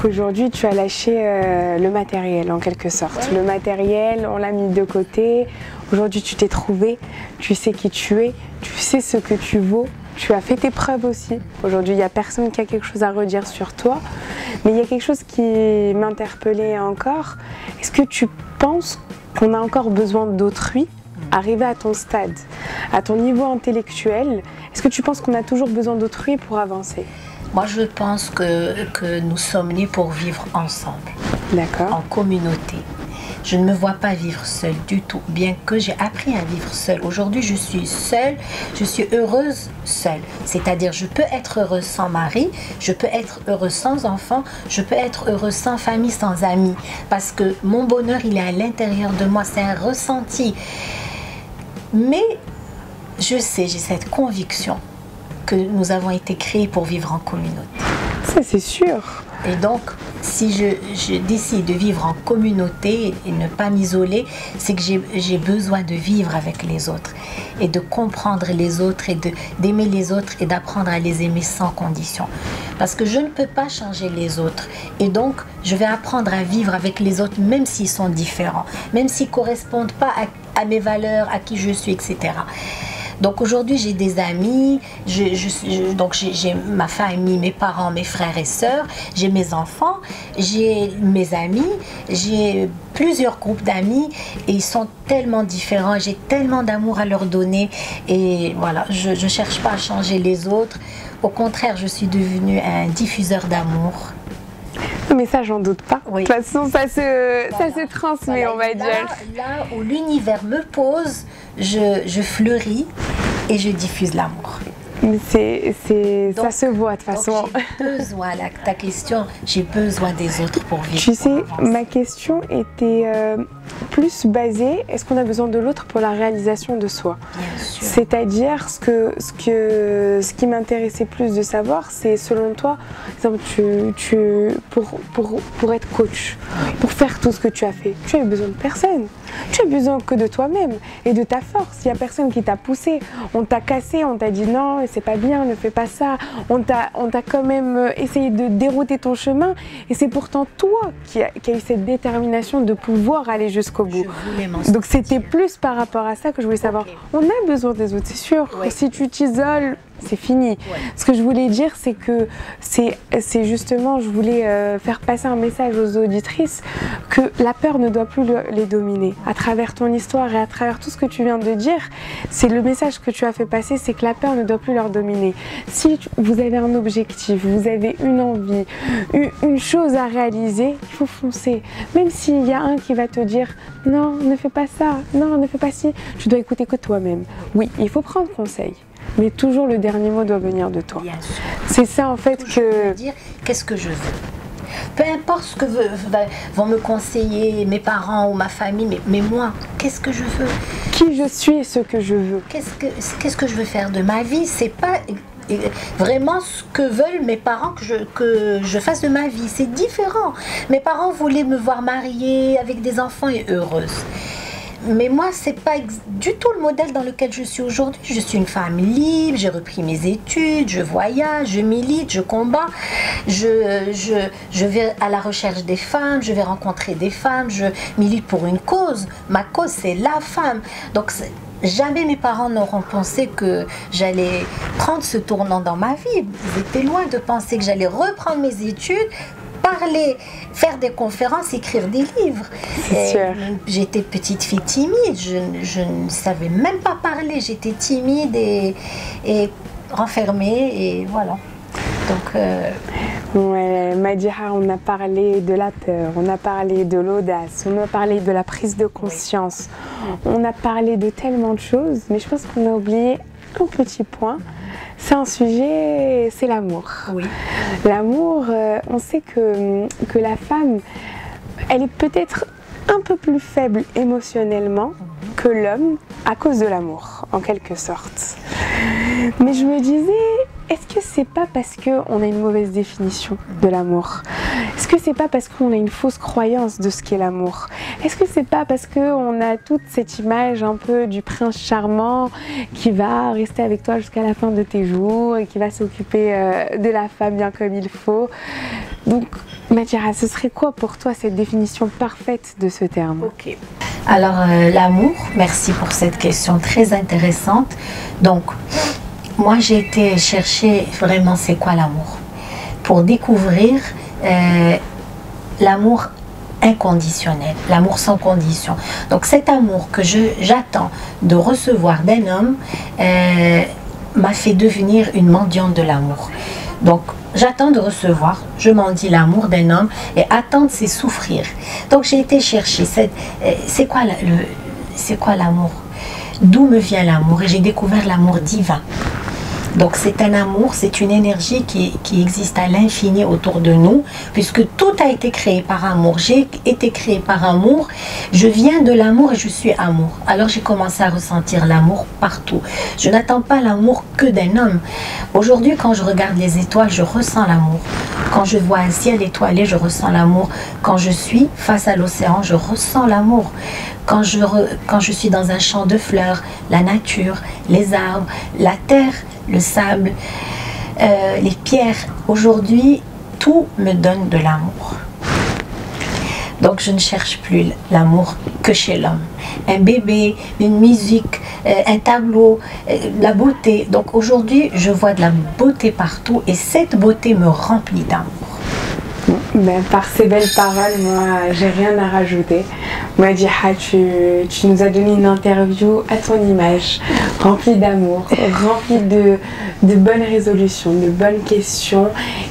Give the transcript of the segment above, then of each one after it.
Donc aujourd'hui, tu as lâché le matériel en quelque sorte. Ouais. Le matériel, on l'a mis de côté. Aujourd'hui, tu t'es trouvé, tu sais qui tu es, tu sais ce que tu vaux. Tu as fait tes preuves aussi. Aujourd'hui, il n'y a personne qui a quelque chose à redire sur toi. Mais il y a quelque chose qui m'interpellait encore. Est-ce que tu penses qu'on a encore besoin d'autrui? Arrivé à ton stade, à ton niveau intellectuel, est-ce que tu penses qu'on a toujours besoin d'autrui pour avancer? Moi, je pense que nous sommes nés pour vivre ensemble, D'accord. en communauté. Je ne me vois pas vivre seule du tout, bien que j'ai appris à vivre seule. Aujourd'hui, je suis seule, je suis heureuse seule. C'est-à-dire, je peux être heureuse sans mari, je peux être heureuse sans enfant, je peux être heureuse sans famille, sans amis. Parce que mon bonheur, il est à l'intérieur de moi, c'est un ressenti. Mais je sais, j'ai cette conviction que nous avons été créés pour vivre en communauté. Ça, c'est sûr. Et donc, si je décide de vivre en communauté et ne pas m'isoler, c'est que j'ai besoin de vivre avec les autres et de comprendre les autres et d'aimer les autres et d'apprendre à les aimer sans condition. Parce que je ne peux pas changer les autres. Et donc, je vais apprendre à vivre avec les autres, même s'ils sont différents, même s'ils ne correspondent pas à mes valeurs, à qui je suis, etc. Donc aujourd'hui, j'ai des amis, donc j'ai ma famille, mes parents, mes frères et sœurs, j'ai mes enfants, j'ai mes amis, j'ai plusieurs groupes d'amis et ils sont tellement différents, j'ai tellement d'amour à leur donner et voilà, je ne cherche pas à changer les autres. Au contraire, je suis devenue un diffuseur d'amour. Mais ça, j'en doute pas. Oui. De toute façon, ça se transmet, Voilà, on va dire. Là où l'univers me pose, je fleuris et je diffuse l'amour. Mais ça se voit de toute façon. J'ai besoin, ta question, j'ai besoin des autres pour vivre. Tu sais, ma question était plus basée, est-ce qu'on a besoin de l'autre pour la réalisation de soi? Bien sûr. C'est-à-dire, ce qui m'intéressait plus de savoir, c'est selon toi, par exemple, pour être coach, pour faire tout ce que tu as fait, tu as besoin de personne. Tu as besoin que de toi-même et de ta force. Il n'y a personne qui t'a poussé. On t'a cassé, on t'a dit non, c'est pas bien, ne fais pas ça. On t'a quand même essayé de dérouter ton chemin. Et c'est pourtant toi qui a eu cette détermination de pouvoir aller jusqu'au bout. Donc c'était plus par rapport à ça que je voulais savoir. Okay. On a besoin des autres, c'est sûr. Oui. Si tu t'isoles, c'est fini. Ouais. Ce que je voulais dire, c'est que c'est justement, je voulais faire passer un message aux auditrices que la peur ne doit plus les dominer. À travers ton histoire et à travers tout ce que tu viens de dire, c'est le message que tu as fait passer, c'est que la peur ne doit plus leur dominer. Si vous avez un objectif, vous avez une envie, une chose à réaliser, il faut foncer. Même s'il y a un qui va te dire non, ne fais pas ça, non, ne fais pas ci, tu dois écouter que toi-même. Oui, il faut prendre conseil. Mais toujours le dernier mot doit venir de toi. Bien sûr. C'est ça en fait Toujours que... me dire qu'est-ce que je veux. Peu importe ce que vont me conseiller mes parents ou ma famille, mais moi, qu'est-ce que je veux? Qui je suis et ce que je veux. Qu'est-ce que je veux faire de ma vie? C'est pas vraiment ce que veulent mes parents que je fasse de ma vie. C'est différent. Mes parents voulaient me voir mariée avec des enfants et heureuse. Mais moi, c'est pas du tout le modèle dans lequel je suis aujourd'hui. Je suis une femme libre, j'ai repris mes études, je voyage, je milite, je combats, je vais à la recherche des femmes, je vais rencontrer des femmes, je milite pour une cause. Ma cause, c'est la femme. Donc, jamais mes parents n'auront pensé que j'allais prendre ce tournant dans ma vie. Ils étaient loin de penser que j'allais reprendre mes études, parler, faire des conférences, écrire des livres. J'étais petite fille timide, je ne savais même pas parler, j'étais timide et renfermée et voilà. Donc, ouais, Madjira, on a parlé de la peur, on a parlé de l'audace, on a parlé de la prise de conscience, on a parlé de tellement de choses, mais je pense qu'on a oublié un petit point. C'est un sujet, c'est l'amour. Oui. L'amour, on sait que la femme, elle est peut-être un peu plus faible émotionnellement que l'homme à cause de l'amour, en quelque sorte. Mais je me disais, est-ce que c'est pas parce qu'on a une mauvaise définition de l'amour? Est-ce que c'est pas parce qu'on a une fausse croyance de ce qu'est l'amour? Est-ce que c'est pas parce qu'on a toute cette image un peu du prince charmant qui va rester avec toi jusqu'à la fin de tes jours et qui va s'occuper de la femme bien comme il faut? Donc, Madjira, ce serait quoi pour toi cette définition parfaite de ce terme? Ok. Alors, l'amour, merci pour cette question très intéressante. Donc, moi, j'ai été chercher vraiment c'est quoi l'amour pour découvrir l'amour inconditionnel, l'amour sans condition. Donc, cet amour que j'attends de recevoir d'un homme m'a fait devenir une mendiante de l'amour. Donc, j'attends de recevoir, je mendie l'amour d'un homme et attendre c'est souffrir. Donc j'ai été chercher, c'est quoi l'amour? D'où me vient l'amour? Et j'ai découvert l'amour divin. Donc c'est un amour, c'est une énergie qui existe à l'infini autour de nous, puisque tout a été créé par amour. J'ai été créé par amour, je viens de l'amour et je suis amour. Alors j'ai commencé à ressentir l'amour partout. Je n'attends pas l'amour que d'un homme. Aujourd'hui, quand je regarde les étoiles, je ressens l'amour. Quand je vois un ciel étoilé, je ressens l'amour. Quand je suis face à l'océan, je ressens l'amour. Quand je suis dans un champ de fleurs, la nature, les arbres, la terre, le sable, les pierres, aujourd'hui, tout me donne de l'amour. Donc je ne cherche plus l'amour que chez l'homme. Un bébé, une musique, un tableau, la beauté. Donc aujourd'hui, je vois de la beauté partout et cette beauté me remplit d'amour. Ben, par ces belles paroles, moi, j'ai rien à rajouter. Madjira, tu nous as donné une interview à ton image, remplie d'amour, remplie de bonnes résolutions, de bonnes questions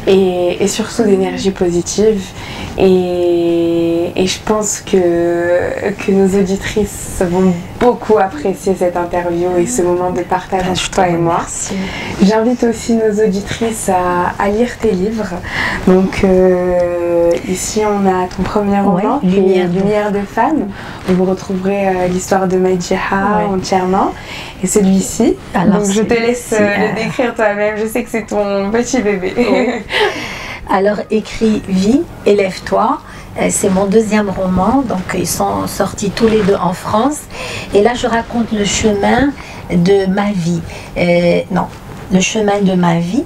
et surtout d'énergie positive. Et je pense que nos auditrices vont beaucoup apprécier cette interview et ce moment de partage entre toi et moi. J'invite aussi nos auditrices à lire tes livres. Donc ici on a ton premier roman, Lumière de femme, où vous retrouverez l'histoire de Madjira entièrement. Et celui-ci, donc je te laisse le décrire toi-même, je sais que c'est ton petit bébé. Alors écrit Vie, élève-toi. C'est mon deuxième roman, donc ils sont sortis tous les deux en France. Et là, je raconte le chemin de ma vie. Le chemin de ma vie.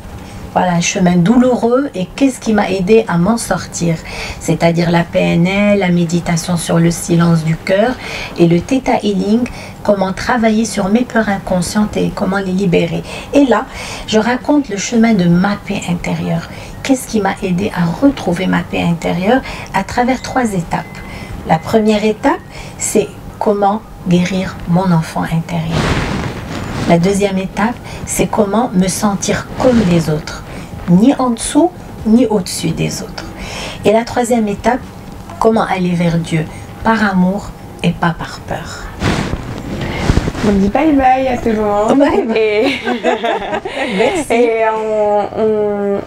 Voilà, un chemin douloureux et qu'est-ce qui m'a aidé à m'en sortir? C'est-à-dire la PNL, la méditation sur le silence du cœur et le Theta Healing, comment travailler sur mes peurs inconscientes et comment les libérer. Et là, je raconte le chemin de ma paix intérieure. Qu'est-ce qui m'a aidé à retrouver ma paix intérieure à travers 3 étapes. La première étape, c'est comment guérir mon enfant intérieur. La deuxième étape, c'est comment me sentir comme les autres, ni en dessous, ni au-dessus des autres. Et la troisième étape, comment aller vers Dieu, par amour et pas par peur. On dit bye bye à tout le monde. Bye bye. Et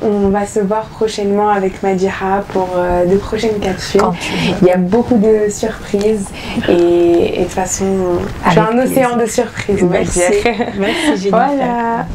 on va se voir prochainement avec Madjira pour de prochaines capsules. Il y a beaucoup de surprises et de toute façon, j'ai un océan de surprises. Merci, Jennifer. Voilà.